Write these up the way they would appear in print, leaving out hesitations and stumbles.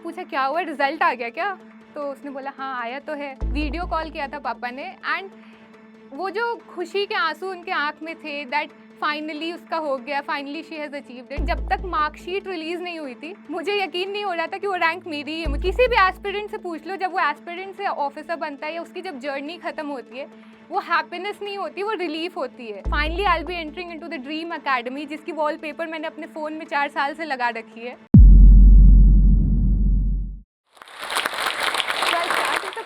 पूछा क्या हुआ, रिजल्ट आ गया क्या? तो उसने बोला हाँ आया तो है। वीडियो कॉल किया था पापा ने एंड वो जो खुशी के आंसू उनके आंख में थे दैट फाइनली उसका हो गया, finally she has achieved it. जब तक मार्कशीट रिलीज नहीं हुई थी मुझे यकीन नहीं हो रहा था कि वो रैंक मेरी ही है। किसी भी एस्पिरेंट से पूछ लो, जब वो एस्पिरेंट से ऑफिसर बनता है या उसकी जब जर्नी खत्म होती है, वो हैप्पीनेस नहीं होती, वो रिलीफ होती है। Finally I will be entering into the dream academy, जिसकी वॉलपेपर मैंने अपने फ़ोन में 4 साल से लगा रखी है।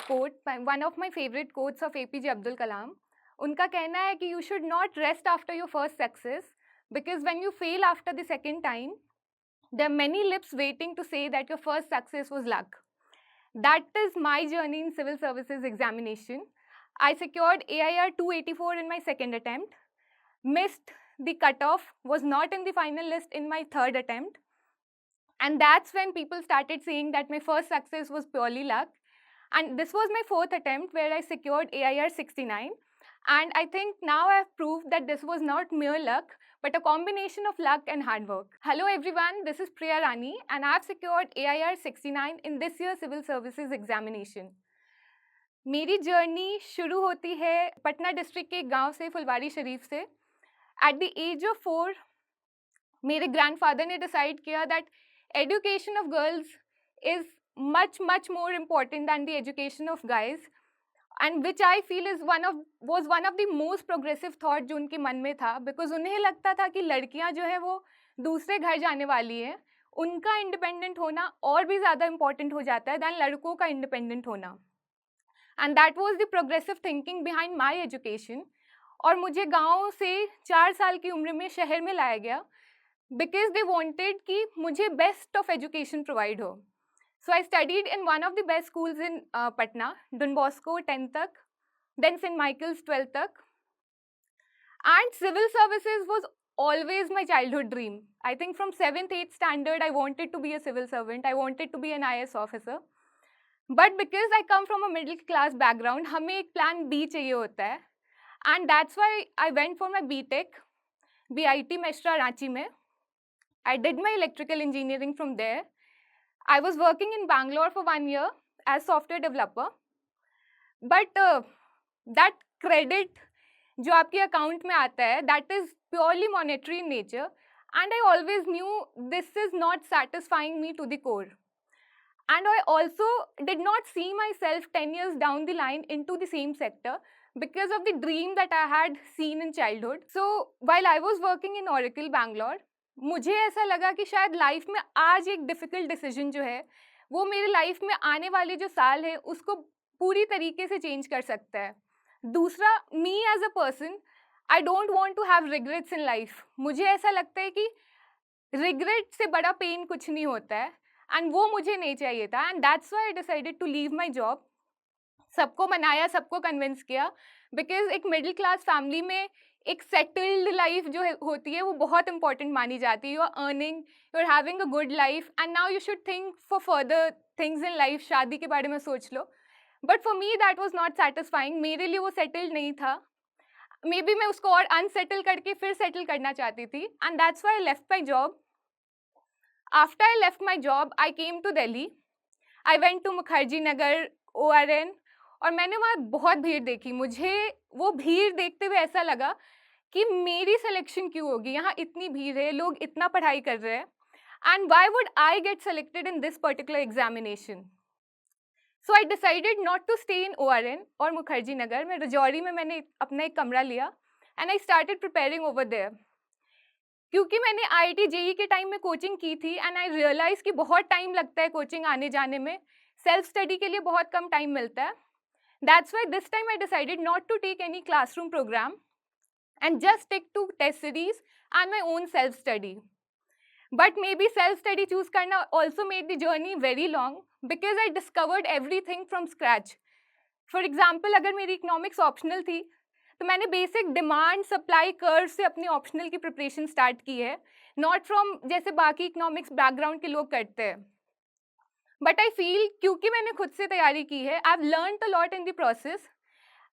Quote, one of my favourite quotes of APJ Abdul Kalam. उनका कहना है कि you should not rest after your first success, because when you fail after the second time there are many lips waiting to say that your first success was luck. That is my journey in civil services examination. I secured AIR 284 in my second attempt, missed the cutoff, was not in the final list in my third attempt, and that's when people started saying that my first success was purely luck. And this was my fourth attempt where I secured AIR 69. And I think now I have proved that this was not mere luck, but a combination of luck and hard work. Hello everyone, this is Priya Rani and I have secured AIR 69 in this year's Civil Services examination. मेरी journey शुरू होती है Patna district के एक गांव से, फुलवारी शरीफ से। At the age of 4 मेरे ग्रैंडफादर ने डिसाइड किया that education of girls is much more important than the education of guys, and which I feel is was one of the most progressive thought जो उनके मन में था, because उन्हें लगता था कि लड़कियां जो है वो दूसरे घर जाने वाली हैं, उनका इंडिपेंडेंट होना और भी ज़्यादा इम्पॉर्टेंट हो जाता है दैन लड़कों का इंडिपेंडेंट होना। And that was the progressive thinking behind my education. और मुझे गाँव से 4 साल की उम्र में शहर में लाया गया बिकॉज दे वॉन्टेड कि मुझे बेस्ट ऑफ एजुकेशन प्रोवाइड हो। So I studied in one of the best schools in Patna, Don Bosco 10th tak, then St. Michael's 12th tak. And civil services was always my childhood dream. I think from 7th, 8th standard, I wanted to be a civil servant. I wanted to be an IAS officer. But because I come from a middle class background, हमें एक plan B चाहिए होता है. And that's why I went for my BTech, BIT Mestra Ranchi में. I did my electrical engineering from there. I was working in Bangalore for 1 year as software developer, but that credit जो आपके account में आता है that is purely monetary in nature, and I always knew this is not satisfying me to the core, and I also did not see myself 10 years down the line into the same sector because of the dream that I had seen in childhood. So while I was working in Oracle Bangalore, मुझे ऐसा लगा कि शायद life में आज एक difficult decision जो है वो मेरे लाइफ में आने वाले जो साल है उसको पूरी तरीके से चेंज कर सकता है। दूसरा, me as a person I don't want to have regrets in life. मुझे ऐसा लगता है कि रिग्रेट से बड़ा पेन कुछ नहीं होता है एंड वो मुझे नहीं चाहिए था, and that's why I decided to leave my job. सबको मनाया, सबको कन्विंस किया, बिकॉज एक मिडिल क्लास फैमिली में एक सेटल्ड लाइफ जो होती है वो बहुत इंपॉर्टेंट मानी जाती है। You are earning, you are having a good life and now you should think for further things in life. शादी के बारे में सोच लो, but for me that was not satisfying. मेरे लिए वो सेटल्ड नहीं था। मे बी मैं उसको और अनसेटल करके फिर सेटल करना चाहती थी, and that's why I left my job. After I left my job I came to Delhi. I went to Mukherjee Nagar, ORN, और मैंने वहाँ बहुत भीड़ देखी। मुझे वो भीड़ देखते हुए ऐसा लगा कि मेरी सिलेक्शन क्यों होगी, यहाँ इतनी भीड़ है, लोग इतना पढ़ाई कर रहे हैं, and why would I get selected in this particular examination. So I decided not to stay in ORN और मुखर्जी नगर में। रजौरी में मैंने अपना एक कमरा लिया and I started preparing over there. क्योंकि मैंने IIT JEE के टाइम में कोचिंग की थी एंड आई रियलाइज कि बहुत टाइम लगता है कोचिंग आने जाने में, सेल्फ स्टडी के लिए बहुत कम टाइम मिलता है। That's why this time I decided not to take any classroom program and just stick to test series and my own self study. But maybe self study choose karna also made the journey very long because I discovered everything from scratch. For example, अगर मेरी economics optional थी तो मैंने basic demand supply curve से अपनी optional की preparation start की है, नॉट फ्रॉम जैसे बाकी इकोनॉमिक्स बैकग्राउंड के लोग करते हैं। बट आई फील क्योंकि मैंने खुद से तैयारी की है, आई have learned a lot in the process.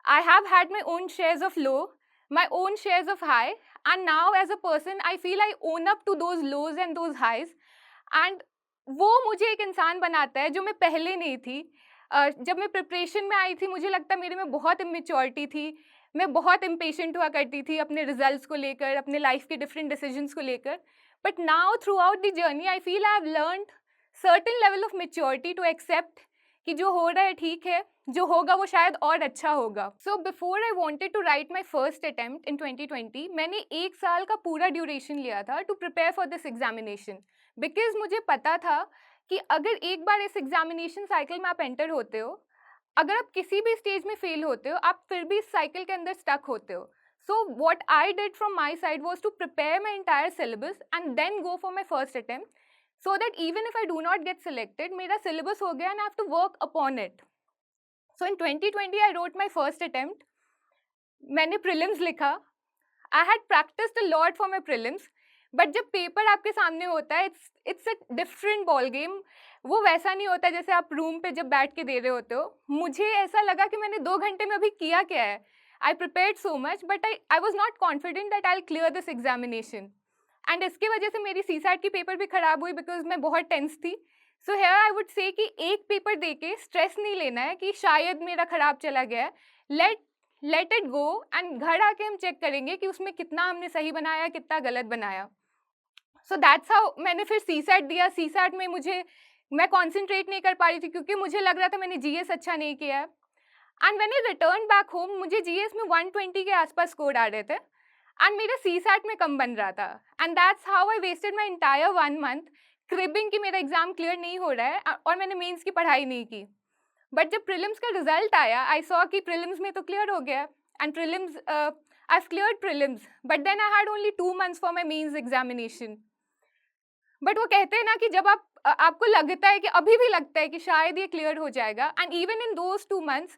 I have had my own shares of low, my own shares of high, and now as a person I feel I own up to those lows and those highs, and वो मुझे एक इंसान बनाता है जो मैं पहले नहीं थी। जब मैं प्रिपरेशन में आई थी मुझे लगता मेरे में बहुत इमेच्योरिटी थी, मैं बहुत इम्पेशेंट हुआ करती थी अपने रिजल्ट्स को लेकर, अपने लाइफ के डिफरेंट डिसीजंस को लेकर। But now throughout the journey I feel I have learned certain level of maturity to accept कि जो हो रहा है ठीक है, जो होगा वो शायद और अच्छा होगा। So before I wanted to write my first attempt in 2020, मैंने 1 साल का पूरा ड्यूरेशन लिया था to prepare for this examination, because मुझे पता था कि अगर एक बार इस एग्जामिनेशन साइकिल में आप एंटर होते हो, अगर आप किसी भी स्टेज में फेल होते हो, आप फिर भी इस साइकिल के अंदर स्टक होते हो। So what I did from my side was to prepare my entire syllabus and then go for my first attempt, so that even if I do not get selected, मेरा syllabus हो गया and I have to work upon it. So in 2020 I wrote my first attempt. मैंने prelims लिखा. I had practiced a lot for my prelims, but जब paper आपके सामने होता है, it's a different ball game. वो वैसा नहीं होता जैसे आप रूम पे जब बैठ के दे रहे होते हो. मुझे ऐसा लगा कि मैंने 2 घंटे में अभी किया क्या है. I prepared so much, but I was not confident that I'll clear this examination. And इसकी वजह से मेरी सीसैट की पेपर भी खराब हुई बिकॉज मैं बहुत टेंस थी. So here I would say कि एक पेपर दे के स्ट्रेस नहीं लेना है कि शायद मेरा खराब चला गया है. लेट इट गो एंड घर आके हम चेक करेंगे कि उसमें कितना हमने सही बनाया, कितना गलत बनाया. सो दैट्स हाउ मैंने फिर सीसैट दिया. सीसैट में मैं कॉन्सेंट्रेट नहीं कर पा रही थी क्योंकि मुझे लग रहा था मैंने जीएस अच्छा नहीं किया है. And when I return back home मुझे जीएस में 120 के आसपास स्कोर आ रहे थे एंड मेरा सीसैट में कम बन रहा था. And that's how I wasted my entire 1 month cribbing कि मेरा एग्जाम क्लियर नहीं हो रहा है और मैंने मेंस की पढ़ाई नहीं की. बट जब प्रीलिम्स का रिजल्ट आया आई सॉ कि प्रीलिम्स में तो क्लियर हो गया and prelims I have cleared prelims, but then I had only 2 months for my mains examination. बट वो कहते हैं ना कि जब आपको लगता है कि अभी भी लगता है कि शायद ये क्लियर हो जाएगा, and even in those 2 months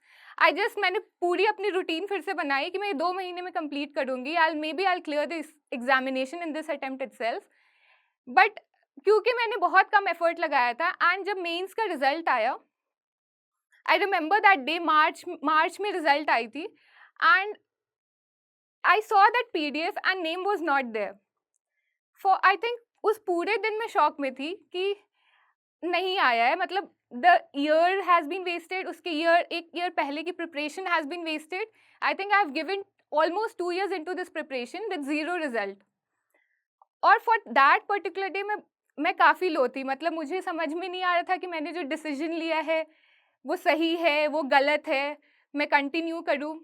मैंने पूरी अपनी रूटीन फिर से बनाई कि मैं 2 महीने में कंप्लीट करूंगी. I clear this examination in this attempt itself. But क्योंकि मैंने बहुत कम एफर्ट लगाया था एंड जब मेंस का रिजल्ट आया, I remember that day, March में रिजल्ट आई थी and I saw that PDF and name was not there. For I think उस पूरे दिन मैं शॉक में थी कि नहीं आया है, मतलब the year has been wasted. उसके एक ईयर पहले की preparation has been wasted. I think I have given almost 2 years into this preparation with 0 result. और फॉर दैट पर्टिकुलर डे मैं काफ़ी लो थी. मतलब मुझे समझ में नहीं आ रहा था कि मैंने जो डिसीजन लिया है वो सही है, वो गलत है, मैं कंटिन्यू करूँ.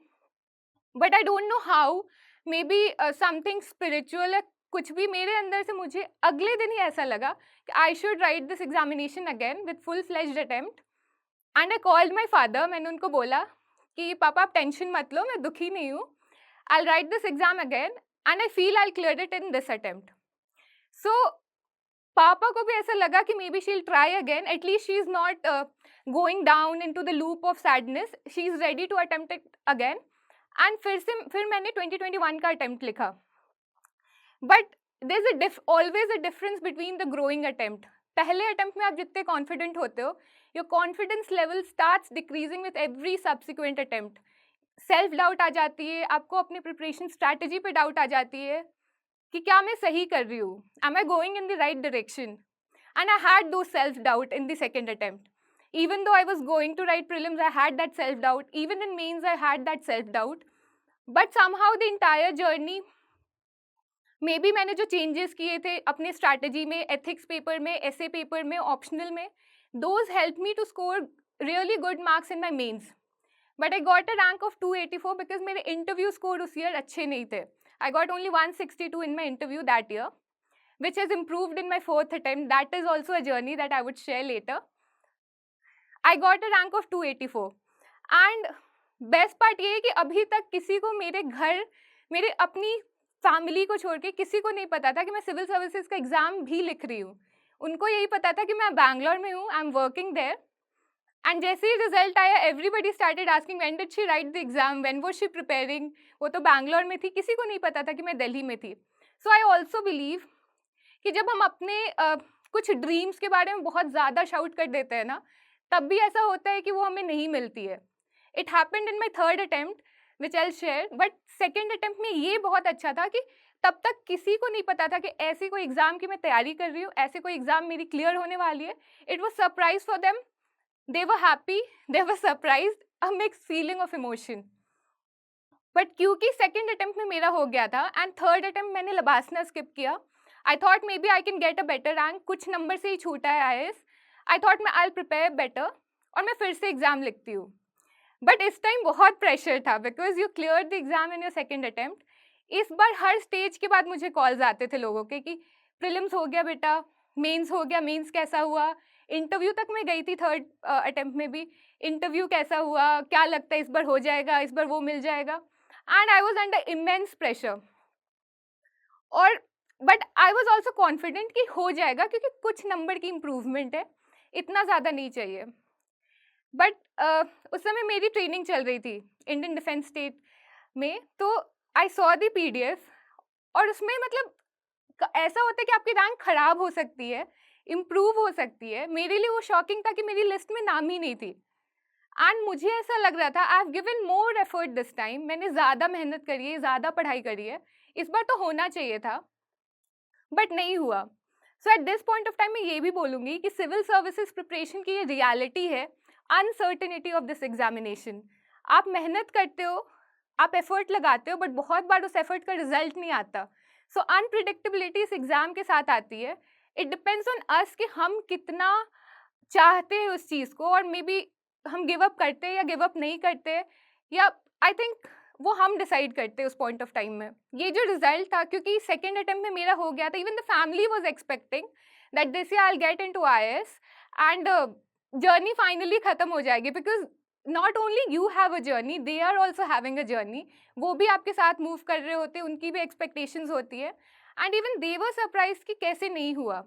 But I don't know how, may be something spiritual है, कुछ भी मेरे अंदर से मुझे अगले दिन ही ऐसा लगा कि I should write this examination again with full fledged attempt. And I called my father. मैंने उनको बोला कि पापा आप टेंशन मत लो, मैं दुखी नहीं हूँ, I write this exam again and I feel I clear it in this attempt. So पापा को भी ऐसा लगा कि maybe she will try again, at least she is not going down in to the loop of sadness, she is ready to attempt it again. And फिर मैंने 2021 का attempt लिखा. But there is always a difference between the growing attempt. पहले attempt में आप जितने confident होते हो, your confidence level starts decreasing with every subsequent attempt. Self doubt आ जाती है आपको, अपने प्रिपरेशन स्ट्रैटेजी पे डाउट आ जाती है कि क्या मैं सही कर रही हूँ, am I going in the right direction. And I had though self doubt in the second attempt. Even though I was going to write prelims, I had that self-doubt. Even in mains, I had that self-doubt. But somehow the entire journey, maybe मैंने जो changes किए थे अपने strategy में, ethics paper में, essay paper में, optional में, those helped me to score really good marks in my mains. But I got a rank of 284 because मेरे interview score उस year अच्छे नहीं थे. I got only 162 in my interview that year, which has improved in my 4th attempt. That is also a journey that I would share later. I got a rank of 284 and best part ये है कि अभी तक किसी को मेरे अपनी family को छोड़ के किसी को नहीं पता था कि मैं सिविल सर्विसेज का एग्ज़ाम भी लिख रही हूँ. उनको यही पता था कि मैं बैंगलोर में हूँ, I am working there. And जैसे ही रिजल्ट आया everybody started asking when did she write the exam, when was she preparing. वो तो बैंगलोर में थी, किसी को नहीं पता था कि मैं दिल्ली में थी. सो आई ऑल्सो बिलीव कि जब हम अपने कुछ ड्रीम्स के बारे में बहुत ज़्यादा शाउट कर देते हैं ना, तब भी ऐसा होता है कि वो हमें नहीं मिलती है. It happened in my 3rd attempt which I will share. But second attempt में ये बहुत अच्छा था कि तब तक किसी को नहीं पता था कि ऐसी कोई एग्ज़ाम की मैं तैयारी कर रही हूँ, ऐसे कोई एग्ज़ाम मेरी क्लियर होने वाली है. It was surprise for them. They were happy, they were surprised, a mixed feeling of emotion. But क्योंकि सेकेंड अटेम्प्ट में मेरा हो गया था एंड थर्ड अटेम्प्ट मैंने लबासना स्किप किया. I thought maybe I can get a better rank, कुछ number से ही छूटा है IAS. आई थॉट मैं आई प्रिपेयर बेटर और मैं फिर से एग्ज़ाम लिखती हूँ. बट इस टाइम बहुत प्रेशर था because you clear the exam in your second attempt. इस बार हर स्टेज के बाद मुझे कॉल्स आते थे लोगों के कि प्रीलिम्स हो गया बेटा, मेंस हो गया, मेंस कैसा हुआ. इंटरव्यू तक मैं गई थी थर्ड अटेम्प्ट में भी. इंटरव्यू कैसा हुआ, क्या लगता है इस बार हो जाएगा, इस बार वो मिल जाएगा. And I was under immense pressure. और but I was also confident कि हो जाएगा क्योंकि कुछ नंबर की इम्प्रूवमेंट है, इतना ज़्यादा नहीं चाहिए. बट उस समय मेरी ट्रेनिंग चल रही थी इंडियन डिफेंस स्टेट में, तो आई सॉ दी PDF. और उसमें मतलब ऐसा होता है कि आपकी रैंक खराब हो सकती है, इम्प्रूव हो सकती है. मेरे लिए वो शॉकिंग था कि मेरी लिस्ट में नाम ही नहीं थी. एंड मुझे ऐसा लग रहा था आई have given more effort this time, मैंने ज़्यादा मेहनत करी है, ज़्यादा पढ़ाई करी है, इस बार तो होना चाहिए था, बट नहीं हुआ. So at this point of time मैं ये भी बोलूँगी कि सिविल सर्विसेज प्रिपरेशन की ये रियलिटी है, अनसर्टेनिटी ऑफ दिस एग्जामिनेशन. आप मेहनत करते हो, आप एफर्ट लगाते हो, बट बहुत बार उस एफर्ट का रिजल्ट नहीं आता. सो अनप्रिडिक्टेबिलिटी इस एग्ज़ाम के साथ आती है. इट डिपेंड्स ऑन अस कि हम कितना चाहते हैं उस चीज़ को, और मे बी हम गिव अप करते हैं या गिव अप नहीं करते, या आई थिंक वो हम डिसाइड करते हैं उस पॉइंट ऑफ टाइम में. ये जो रिजल्ट था, क्योंकि सेकेंड अटेम्प्ट में मेरा हो गया था, even the family was expecting that this year I will get into IAS and journey finally खत्म हो जाएगी, because not only you have a journey, they are also having a journey. वो भी आपके साथ मूव कर रहे होते हैं, उनकी भी एक्सपेक्टेशंस होती है. And even they were surprise कि कैसे नहीं हुआ.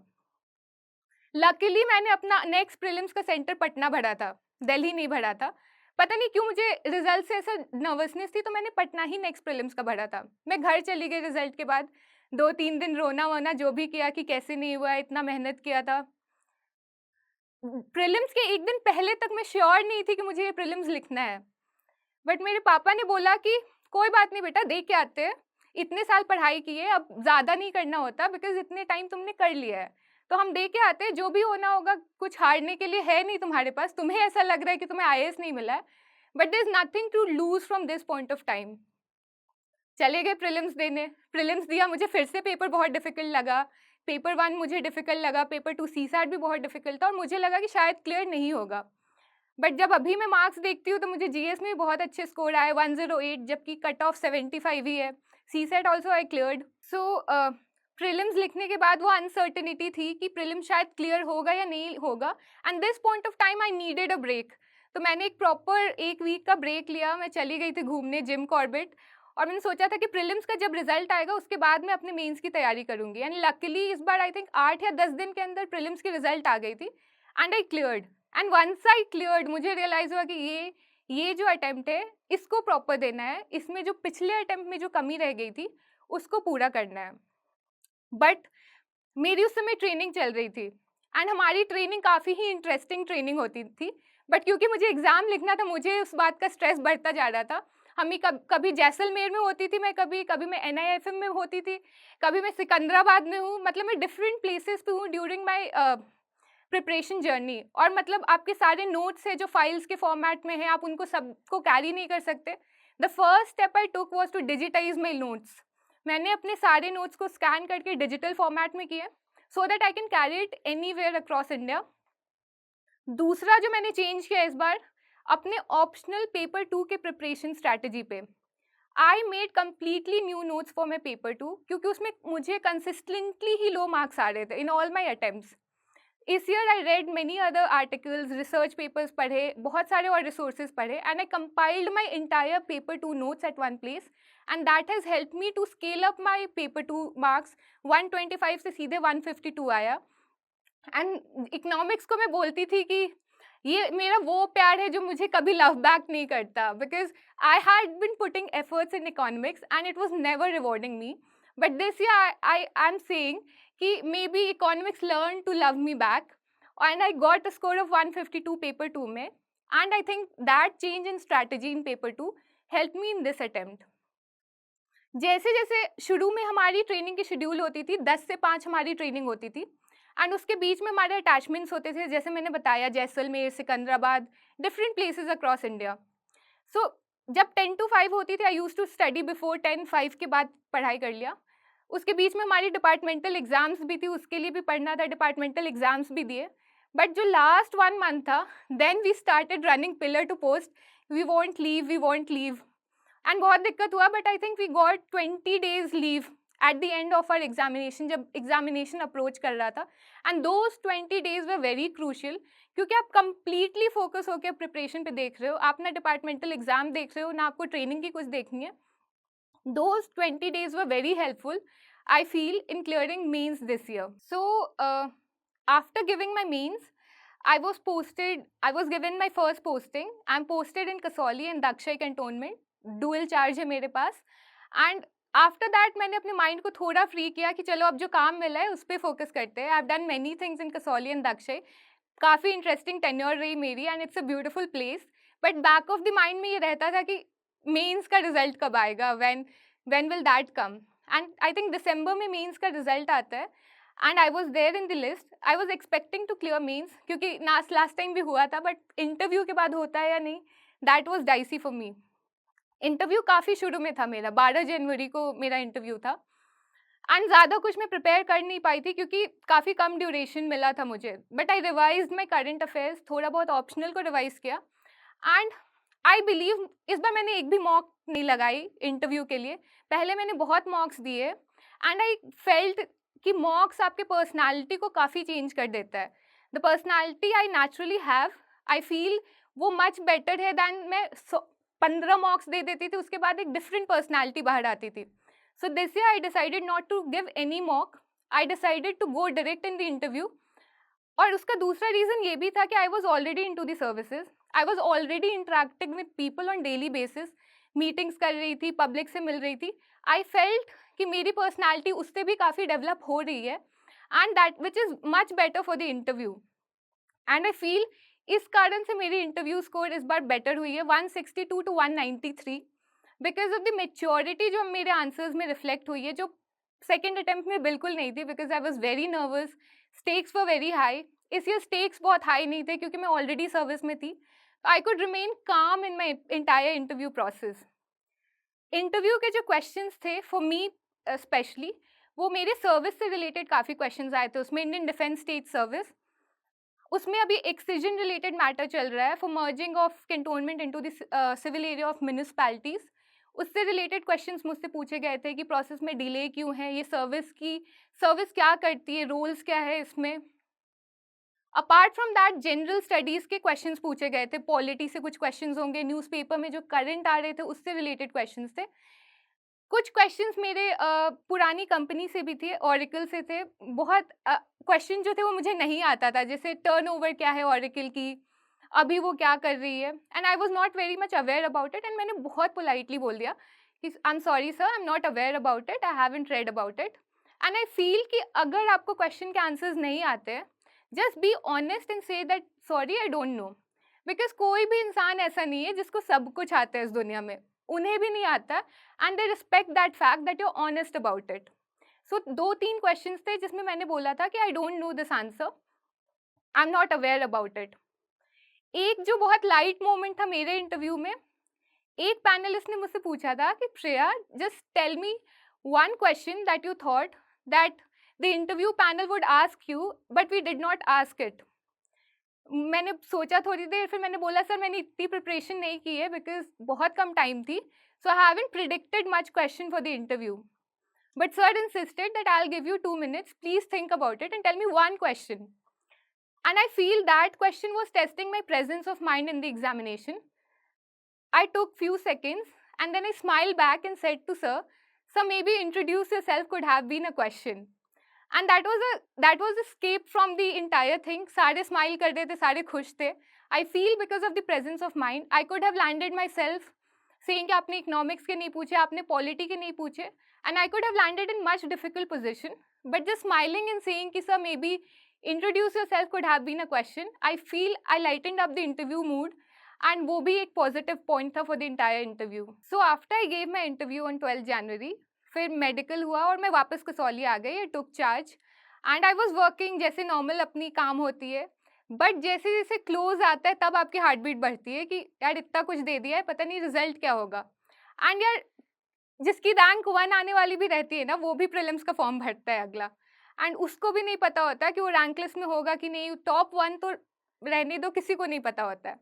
लकीली मैंने अपना नेक्स्ट प्रीलिम्स का सेंटर पटना भरा था, दिल्ली नहीं भरा था. पता नहीं क्यों मुझे रिजल्ट से ऐसा नर्वसनेस थी, तो मैंने पटना ही नेक्स्ट प्रीलिम्स का भरा था. मैं घर चली गई रिजल्ट के बाद, 2-3 दिन रोना वोना जो भी किया कि कैसे नहीं हुआ, इतना मेहनत किया था. प्रीलिम्स के एक दिन पहले तक मैं श्योर नहीं थी कि मुझे ये प्रीलिम्स लिखना है. बट मेरे पापा ने बोला कि कोई बात नहीं बेटा, देख के आते हैं, इतने साल पढ़ाई की है, अब ज़्यादा नहीं करना होता बिकॉज इतने टाइम तुमने कर लिया है, तो हम दे के आते हैं, जो भी होना होगा. कुछ हारने के लिए है नहीं तुम्हारे पास, तुम्हें ऐसा लग रहा है कि तुम्हें IAS नहीं मिला है, but there is nothing to lose from this point of time. चले गए प्रीलिम्स देने, प्रीलिम्स दिया, मुझे फिर से पेपर बहुत डिफिकल्ट लगा. पेपर 1 मुझे डिफिकल्ट लगा, पेपर 2 CSAT भी बहुत डिफिकल्ट था, और मुझे लगा कि शायद क्लियर नहीं होगा. बट जब अभी मैं मार्क्स देखती हूँ तो मुझे GS में भी बहुत अच्छे स्कोर आए, 108, जबकि कट ऑफ 75 ही है. CSAT also I cleared. So prelims लिखने के बाद वो अनसर्टेनिटी थी कि प्रीलिम्स शायद क्लियर होगा या नहीं होगा, and this point of time I needed a break. तो मैंने एक प्रॉपर 1 वीक का ब्रेक लिया. मैं चली गई थी घूमने जिम कॉर्बेट, और मैंने सोचा था कि प्रीलिम्स का जब रिजल्ट आएगा उसके बाद मैं अपने मेंस की तैयारी करूंगी. एंड लकीली इस बार आई थिंक 8 या 10 दिन के अंदर प्रीलिम्स की रिजल्ट आ गई थी, and I cleared. And once I cleared, मुझे रियलाइज हुआ कि ये जो अटेम्प्ट है इसको प्रॉपर देना है, इसमें जो पिछले अटेम्प्ट में जो कमी रह गई थी उसको पूरा करना है. बट मेरी उस समय ट्रेनिंग चल रही थी, एंड हमारी ट्रेनिंग काफ़ी ही इंटरेस्टिंग ट्रेनिंग होती थी. बट क्योंकि मुझे एग्ज़ाम लिखना था, मुझे उस बात का स्ट्रेस बढ़ता जा रहा था. हमें कभी जैसलमेर में होती थी मैं, कभी मैं NIFM में होती थी, कभी मैं सिकंदराबाद में हूँ. मतलब मैं डिफरेंट प्लेसेस पे हूँ ड्यूरिंग माई प्रिपरेशन जर्नी. और मतलब आपके सारे नोट्स है जो फाइल्स के फॉर्मेट में है, आप उनको सबको कैरी नहीं कर सकते. The first step I took was to digitise my notes. मैंने अपने सारे नोट्स को स्कैन करके डिजिटल फॉर्मेट में किए, so that I can carry it anywhere across India. दूसरा जो मैंने चेंज किया इस बार, अपने ऑप्शनल पेपर 2 के प्रिपरेशन स्ट्रैटेजी पे I made completely new notes for my paper 2, क्योंकि उसमें मुझे कंसिस्टेंटली ही लो मार्क्स आ रहे थे इन ऑल माई अटेम्प्ट्स. इस year I read many other articles, research papers पढ़े, बहुत सारे और रिसोर्सेज पढ़े, and I compiled my entire paper 2 notes at one place, and that has help me to scale up my paper 2 marks. 125 से सीधे 152 आया. And economics को मैं बोलती थी कि ये मेरा वो प्यार है जो मुझे कभी लव बैक नहीं करता, because I had been putting efforts in economics and it was never rewarding me. But this year I am saying कि maybe economics learn to love me back, and I got a score of 152 paper 2 में. And I think that change in strategy in paper 2 help me in this attempt. जैसे जैसे शुरू में हमारी training की schedule होती थी, 10 से 5 हमारी ट्रेनिंग होती थी एंड उसके बीच में हमारे अटैचमेंट्स होते थे, जैसे मैंने बताया Jaisalmer, Secunderabad, different places across India. So जब 10 to 5 होती थी, I used to study before 10, 5 के बाद पढ़ाई कर लिया। उसके बीच में हमारी डिपार्टमेंटल एग्जाम्स भी थी, उसके लिए भी पढ़ना था, डिपार्टमेंटल एग्जाम्स भी दिए। बट जो लास्ट 1 month था, then we started running pillar to post, we want leave, we want leave. And बहुत दिक्कत हुआ, but I think we got 20 days leave at the end of our examination, जब examination approach कर रहा था। And those 20 days were very crucial, क्योंकि आप completely focus होकर प्रिपरेशन पे देख रहे हो, आप ना डिपार्टमेंटल एग्जाम देख रहे हो, ना आपको ट्रेनिंग की कुछ देखनी है। Those 20 days were very helpful, I feel, in clearing mains this year. So, after giving my mains, I was given my first posting. I'm posted in Kasauli and Dakshay cantonment. Dual charge है मेरे पास. And after that, मैंने अपने mind को थोड़ा free किया कि चलो अब जो काम मिला है उस पर focus करते हैं. I've done many things in Kasauli and Dakshay. काफ़ी इंटरेस्टिंग टेन्योर रही मेरी and it's a beautiful place, but back of the mind में ये रहता था कि मेंस का रिजल्ट कब आएगा, when will that come. And I think December में मेंस का रिजल्ट आता है and I was there in the list. I was expecting to clear mains, क्योंकि लास्ट टाइम भी हुआ था, बट इंटरव्यू के बाद होता है या नहीं, that was dicey for me. Interview काफ़ी शुरू में था मेरा, 12 जनवरी को मेरा इंटरव्यू था एंड ज़्यादा कुछ मैं प्रिपेयर कर नहीं पाई थी क्योंकि काफ़ी कम ड्यूरेशन मिला था मुझे। But I revise my current affairs, थोड़ा बहुत ऑप्शनल को रिवाइज किया एंड आई बिलीव इस बार मैंने एक भी मॉक नहीं लगाई इंटरव्यू के लिए। पहले मैंने बहुत मॉक्स दिए एंड आई फेल्ट कि मॉक्स आपके पर्सनालिटी को काफ़ी चेंज कर देता है। The personality I naturally have, I feel वो मच बेटर है दैन मैं 15 मॉक्स दे देती थी, उसके बाद एक डिफरेंट पर्सनालिटी बाहर आती थी। So this year I decided not to give any mock. I decided to go direct in the interview. और उसका दूसरा रीज़न ये भी था कि I was already into the services. I was already interacting with people on daily basis. Meetings कर रही थी, पब्लिक से मिल रही थी. I felt कि मेरी पर्सनालिटी उससे भी काफ़ी डेवलप हो रही है and that which is much better for the interview. And I feel इस कारण से मेरी इंटरव्यू स्कोर इस बार बेटर हुई है, 162 to 193, because of the maturity जो मेरे आंसर्स में रिफ्लेक्ट हुई है, जो सेकेंड अटेम्प्ट में बिल्कुल नहीं थी, because I was very nervous, stakes were very high. इस ईयर स्टेक्स बहुत हाई नहीं थे क्योंकि मैं ऑलरेडी सर्विस में थी। आई कुड रिमेन काम इन my entire interview process. Interview के जो क्वेश्चंस थे फॉर मी स्पेशली, वो मेरे सर्विस से रिलेटेड काफ़ी क्वेश्चंस आए थे। उसमें इंडियन डिफेंस स्टेट सर्विस, उसमें अभी एक्ससिजन रिलेटेड मैटर चल रहा है for merging of cantonment into the civil area of municipalities. उससे रिलेटेड क्वेश्चंस मुझसे पूछे गए थे कि प्रोसेस में डिले क्यों है, ये सर्विस क्या करती है, रोल्स क्या है इसमें। Apart from that general studies के क्वेश्चंस पूछे गए थे, पॉलिटी से कुछ क्वेश्चंस होंगे, न्यूज़पेपर में जो करंट आ रहे थे उससे रिलेटेड क्वेश्चंस थे। कुछ क्वेश्चंस मेरे पुरानी कंपनी से भी थे, ऑरिकल से थे। बहुत क्वेश्चन जो थे वो मुझे नहीं आता था, जैसे टर्नओवर क्या है ऑरिकल की, अभी वो क्या कर रही है, and I was not very much aware about it. And मैंने बहुत पोलाइटली बोल दिया कि I am sorry sir, I am not aware about it, I haven't read about it. And I feel कि अगर आपको क्वेश्चन के आंसर्स नहीं आते हैं, just be honest and say that sorry I don't no, because कोई भी इंसान ऐसा नहीं है जिसको सब कुछ आता है इस दुनिया में, उन्हें भी नहीं आता and they respect that fact that you are honest about it. So 2-3 questions थे जिसमें मैंने बोला था कि I don't know this answer, I am not aware about it. एक जो बहुत लाइट मोमेंट था मेरे इंटरव्यू में, एक पैनलिस्ट ने मुझसे पूछा था कि Shreya just tell me one question that you thought that the interview panel would ask you but we did not ask it. मैंने सोचा थोड़ी देर, फिर मैंने बोला सर मैंने इतनी प्रिपरेशन नहीं की है बिकॉज बहुत कम टाइम थी, so I haven't predicted much question for the interview, but sir insisted that I will give you 2 minutes, please think about it and tell me one question. And I feel that question was testing my presence of mind in the examination. I took few seconds and then I smiled back and said to sir, maybe introduce yourself could have been a question. And that was escape from the entire thing. सारे smile कर रहे थे, सारे खुश थे. I feel because of the presence of mind, I could have landed myself saying कि आपने economics के नहीं पूछे, आपने polity के नहीं पूछे, and I could have landed in much difficult position. But just smiling and saying कि sir maybe introduce yourself could have been a question, I feel I lightened up the interview mood and वो भी एक positive point था for the entire interview. So after I gave my interview on 12th January, फिर medical हुआ और मैं वापस कसौली आ गई, टुक charge and I was working जैसे नॉर्मल अपनी काम होती है। बट जैसे जैसे क्लोज आता है तब आपकी हार्ट बीट बढ़ती है कि यार इतना कुछ दे दिया है, पता नहीं रिजल्ट क्या होगा। एंड यार जिसकी रैंक 1 आने वाली भी रहती है ना, वो भी प्रीलिम्स का फॉर्म भरता है अगला, एंड उसको भी नहीं पता होता कि वो रैंक लिस्ट में होगा कि नहीं। टॉप 1 तो रहने दो, किसी को नहीं पता होता है।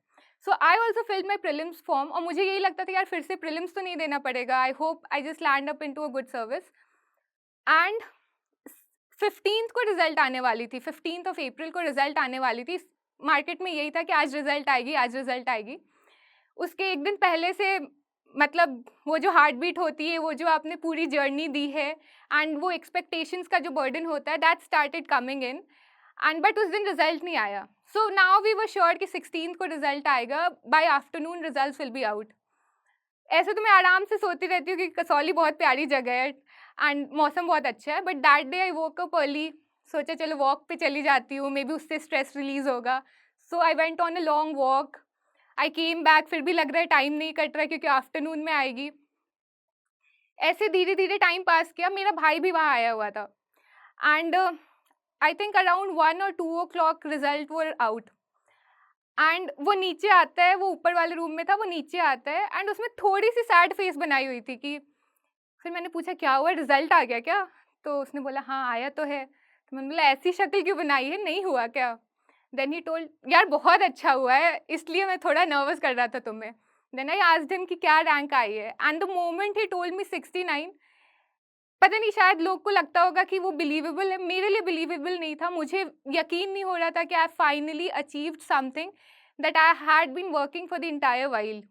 So I also filled my prelims form और मुझे यही लगता था यार फिर से प्रीलिम्स तो नहीं देना पड़ेगा, I hope I just land up into a good service. And 15th को रिजल्ट आने वाली थी, 15th ऑफ अप्रैल को रिजल्ट आने वाली थी। मार्केट में यही था कि आज रिजल्ट आएगी, आज रिजल्ट आएगी। उसके एक दिन पहले से मतलब वो जो हार्ट बीट होती है, वो जो आपने पूरी जर्नी दी है एंड वो एक्सपेक्टेशंस का जो बर्डन होता है, that started coming in and but उस दिन रिजल्ट नहीं आया। So now we were sure कि 16th को रिजल्ट आएगा, by afternoon results will be out. ऐसे तो मैं आराम से सोती रहती हूँ कि कसौली बहुत प्यारी जगह है एंड मौसम बहुत अच्छा है, but that day I woke up early, सोचा चलो वॉक पे चली जाती हूँ, मे बी उससे स्ट्रेस रिलीज होगा। So I went on a long walk, I came back, फिर भी लग रहा है टाइम नहीं कट रहा है क्योंकि आफ्टरनून में आएगी। ऐसे धीरे धीरे टाइम पास किया, मेरा भाई भी वहाँ आया हुआ था and I think around 1 or 2 o'clock result were out and वो नीचे आता है, वो ऊपर वाले रूम में था, वो नीचे आता है एंड उसमें थोड़ी सी सैड फेस बनाई हुई थी कि फिर मैंने पूछा क्या हुआ, रिजल्ट आ गया क्या? तो उसने बोला हाँ आया तो है। तो मैंने बोला ऐसी शक्ल क्यों बनाई है, नहीं हुआ क्या? देन ही टोल्ड यार बहुत अच्छा हुआ है, इसलिए मैं थोड़ा नर्वस कर रहा था तुम्हें। देन आई आस्क्ड हिम कि क्या रैंक आई है and the moment he told me 69, पता नहीं शायद लोग को लगता होगा कि वो बिलीवेबल है, मेरे लिए बिलीवेबल नहीं था। मुझे यकीन नहीं हो रहा था कि I finally achieved something that I had been working for the entire while.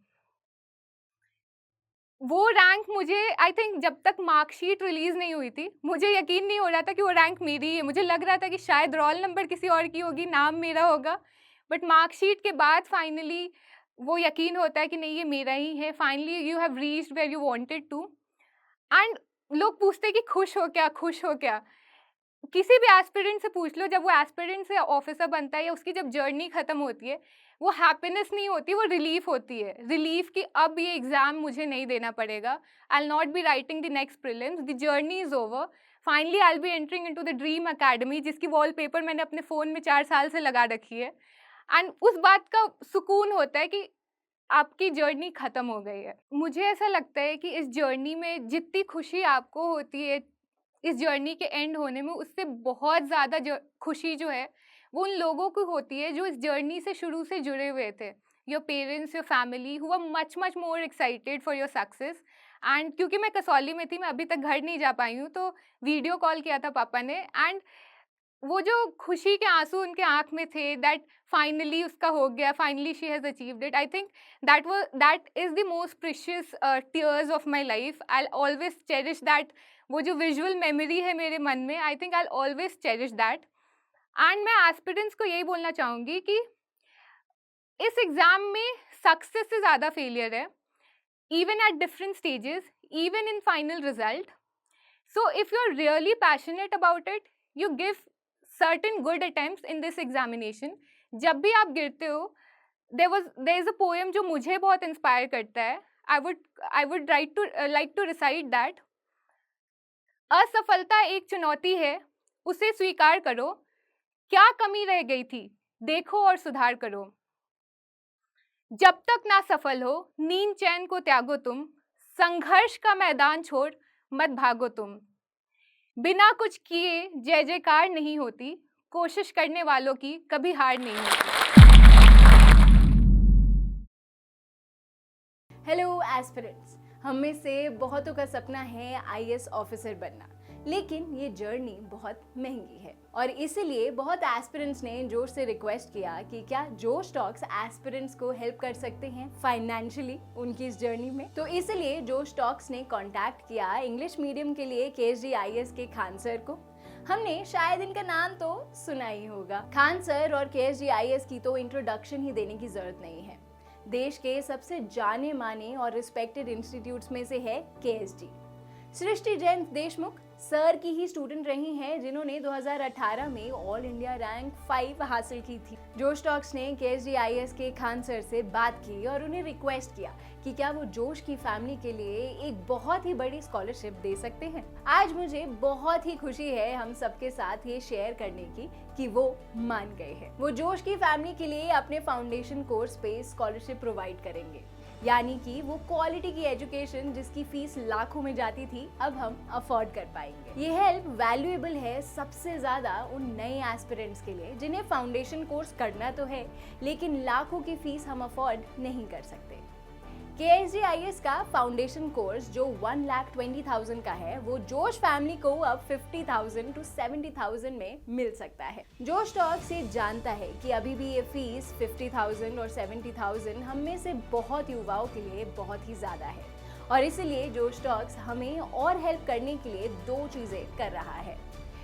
वो रैंक मुझे आई थिंक जब तक मार्कशीट रिलीज नहीं हुई थी, मुझे यकीन नहीं हो रहा था कि वो रैंक मेरी है। मुझे लग रहा था कि शायद रोल नंबर किसी और की होगी, नाम मेरा होगा, बट मार्कशीट के बाद फाइनली वो यकीन होता है कि नहीं ये मेरा ही है। Finally you have reached where you wanted to and लोग पूछते हैं कि खुश हो क्या, खुश हो क्या? किसी भी एस्पिरेंट से पूछ लो, जब वो एस्पिरेंट से ऑफिसर बनता है या उसकी जब जर्नी खत्म होती है, वो हैप्पीनेस नहीं होती, वो रिलीफ होती है। रिलीफ कि अब ये एग्जाम मुझे नहीं देना पड़ेगा, I will not be writing the next prelims, the journey is over, finally I will be entering into the dream academy, जिसकी वॉलपेपर मैंने अपने फ़ोन में 4 साल से लगा रखी है। एंड उस बात का सुकून होता है कि आपकी जर्नी खत्म हो गई है। मुझे ऐसा लगता है कि इस जर्नी में जितनी खुशी आपको होती है इस जर्नी के एंड होने में, उससे बहुत ज़्यादा खुशी जो है वो उन लोगों को होती है जो इस जर्नी से शुरू से जुड़े हुए थे। Your parents, your family who are much much more excited for your success. And क्योंकि मैं कसौली में थी, मैं अभी तक घर नहीं जा पाई हूँ, तो वीडियो कॉल किया था पापा ने एंड वो जो खुशी के आंसू उनके आँख में थे, दैट फाइनली उसका हो गया, finally she has achieved it. I think that is the most precious tears of my life. I always cherish that. वो जो विजुअल मेमोरी है मेरे मन में, आई think I always cherish that. And मैं एस्पिरेंट्स को यही बोलना चाहूँगी कि इस एग्ज़ाम में सक्सेस से ज़्यादा फेलियर है, even at different stages, even in final result. So if you're really passionate about it, you give certain good attempts in this examination. जब भी आप गिरते हो, there is a poem जो मुझे बहुत इंस्पायर करता है. I would like to recite that. असफलता एक चुनौती है, उसे स्वीकार करो, क्या कमी रह गई थी, देखो और सुधार करो। जब तक ना सफल हो, नींद चैन को त्यागो तुम, संघर्ष का मैदान छोड़ मत भागो तुम। बिना कुछ किए जय जयकार नहीं होती, कोशिश करने वालों की कभी हार नहीं होती। हेलो एस्पिरेंट्स, हम में से बहुतों का सपना है आईएएस ऑफिसर बनना, लेकिन ये जर्नी बहुत महंगी है और इसीलिए बहुत एस्पिरेंट्स ने जोश से रिक्वेस्ट किया कि क्या जोश टॉक्स एस्पिरेंट्स को हेल्प कर सकते हैं फाइनेंशियली उनकी इस जर्नी में। तो इसलिए जोश टॉक्स ने कांटेक्ट किया इंग्लिश मीडियम के लिए केएसडी आईएएस के खान सर को। हमने शायद इनका नाम तो सुना ही होगा। खान सर और केएसडी आईएएस की तो इंट्रोडक्शन ही देने की जरूरत नहीं है। देश के सबसे जाने माने और रिस्पेक्टेड इंस्टीट्यूट्स में से है केएसडी। सृष्टि जैन देशमुख सर की ही स्टूडेंट रही हैं जिन्होंने 2018 में ऑल इंडिया रैंक 5 हासिल की थी। जोश टॉक्स ने KSGIS के खान सर से बात की और उन्हें रिक्वेस्ट किया कि क्या वो जोश की फैमिली के लिए एक बहुत ही बड़ी स्कॉलरशिप दे सकते हैं। आज मुझे बहुत ही खुशी है हम सबके साथ ये शेयर करने की कि वो मान गए हैं। वो जोश की फैमिली के लिए अपने फाउंडेशन कोर्स पे स्कॉलरशिप प्रोवाइड करेंगे, यानी कि वो क्वालिटी की एजुकेशन जिसकी फीस लाखों में जाती थी अब हम अफोर्ड कर पाएंगे। ये हेल्प वैल्यूएबल है सबसे ज्यादा उन नए एस्पिरेंट्स के लिए जिन्हें फाउंडेशन कोर्स करना तो है लेकिन लाखों की फीस हम अफोर्ड नहीं कर सकते। KSGIS का फाउंडेशन कोर्स जो 1,20,000 का है वो जोश फैमिली को अब 50,000 to 70,000 में मिल सकता है। जोश टॉक्स ये जानता है कि अभी भी ये फीस 50,000 और 70,000 हम में से बहुत युवाओं के लिए बहुत ही ज़्यादा है और इसीलिए जोश टॉक्स हमें और हेल्प करने के लिए 2 चीज़ें कर रहा है।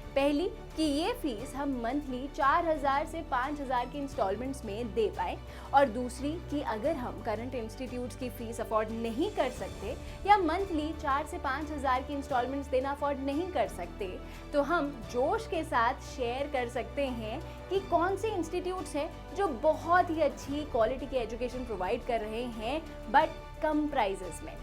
पहली कि ये फीस हम मंथली 4,000 से 5,000 की इंस्टॉलमेंट्स में दे पाए और दूसरी कि अगर हम करंट इंस्टीट्यूट्स की फीस अफोर्ड नहीं कर सकते या मंथली 4 से 5,000 की इंस्टॉलमेंट्स देना अफोर्ड नहीं कर सकते तो हम जोश के साथ शेयर कर सकते हैं कि कौन से इंस्टीट्यूट्स हैं जो बहुत ही अच्छी क्वालिटी की एजुकेशन प्रोवाइड कर रहे हैं बट कम प्राइजेस में।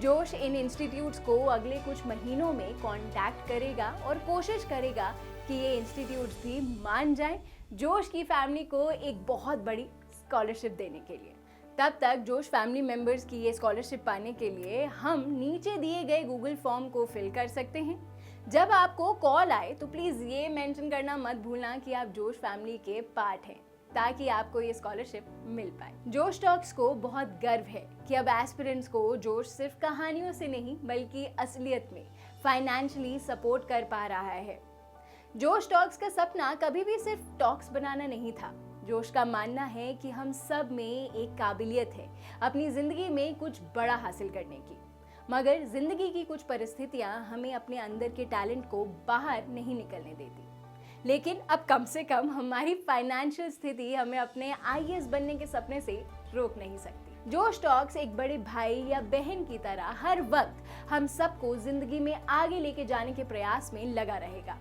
जोश इन इंस्टीट्यूट्स को अगले कुछ महीनों में कांटेक्ट करेगा और कोशिश करेगा कि ये इंस्टीट्यूट्स भी मान जाएं जोश की फैमिली को एक बहुत बड़ी स्कॉलरशिप देने के लिए। तब तक जोश फैमिली मेंबर्स की ये स्कॉलरशिप पाने के लिए हम नीचे दिए गए गूगल फॉर्म को फिल कर सकते हैं। जब आपको कॉल आए तो प्लीज़ ये मेंशन करना मत भूलना कि आप जोश फैमिली के पार्ट हैं ताकि आपको ये स्कॉलरशिप मिल पाए। जोश टॉक्स को बहुत गर्व है कि अब एस्पिरेंट्स को जोश सिर्फ कहानियों से नहीं बल्कि असलियत में फाइनेंशियली सपोर्ट कर पा रहा है। जोश टॉक्स का सपना कभी भी सिर्फ टॉक्स बनाना नहीं था। जोश का मानना है कि हम सब में एक काबिलियत है अपनी जिंदगी में कुछ बड़ा हासिल करने की, मगर जिंदगी की कुछ परिस्थितियां हमें अपने अंदर के टैलेंट को बाहर नहीं निकलने देती। लेकिन अब कम से कम हमारी फाइनेंशियल स्थिति हमें अपने IAS बनने के सपने से रोक नहीं सकती। जोश टॉक्स एक बड़े भाई या बहन की तरह हर वक्त हम सबको जिंदगी में आगे लेके जाने के प्रयास में लगा रहेगा।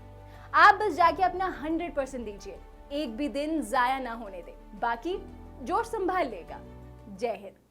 आप बस जाके अपना 100% दीजिए, एक भी दिन जाया ना होने दे, बाकी जोश संभाल लेगा। जय हिंद।